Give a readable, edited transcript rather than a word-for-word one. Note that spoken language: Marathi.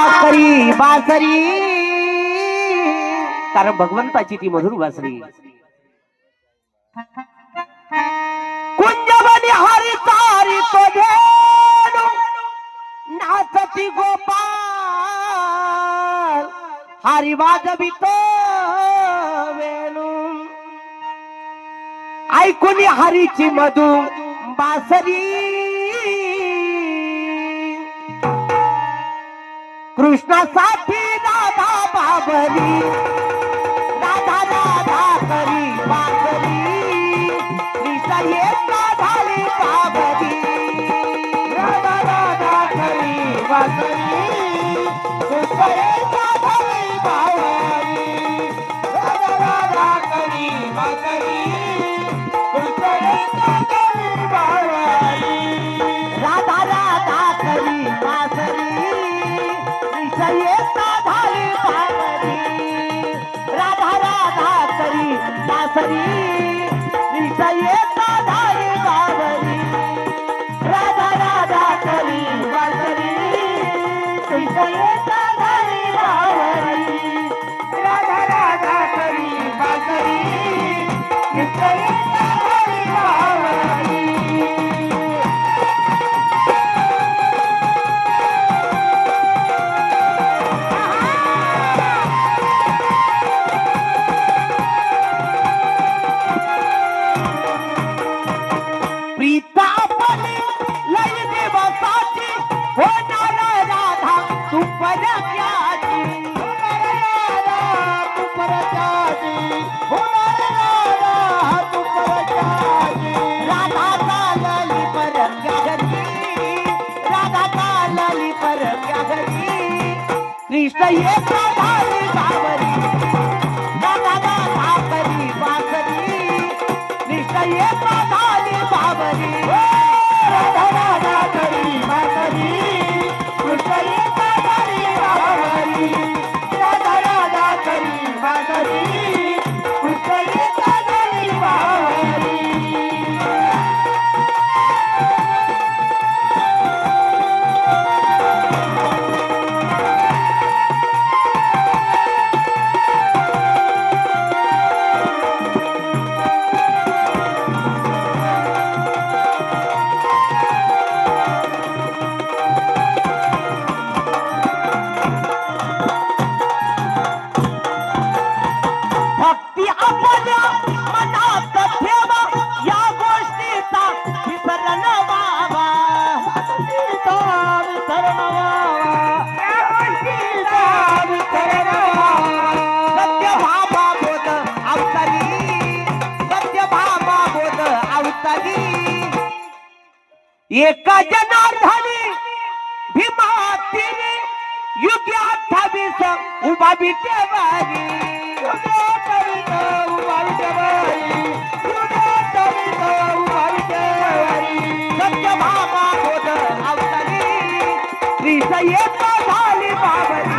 बासरी बासरी कारण भगवंताची ती मधुर बासरी कुंजवनी हरी तारी तो धेनु नाचती गोपाल हरी वाजवी तो वेणू ऐकून हरीची मधु बासरी कृष्णासाठी राधा बाबरी राधा राधा करी बाबरी कृष्ण येता झाली बाबरी राधा राधा करी बाबरी कृष्ण येता झाली बाबरी राधा राधा करी बाबरी कृष्ण येता झाली बाबरी राधा राधा करी बाबरी येता झाली बाबरी राधा राधा करी बासरी कृष्ण येता झाली बाबरी राधा राधा करी बासरी कृष्ण येता झाली बाबरी राधा राधा करी बासरी कृष्ण येता झाली बाबरी कृष्ण येता झाली बाबरी राधा राधा करी बासरी कृष्ण येता झाली बाबरी राधा राधा करी बासरी कृष्ण येता झाली बाबरी राधा राधा करी बासरी कृष्ण येता झाली बाबरी एका जनार्दनी भीमातीने युगी 28 उभा विटेवारी सत्य भामा बोध अवतारी कृष्ण येता झाली बाबरी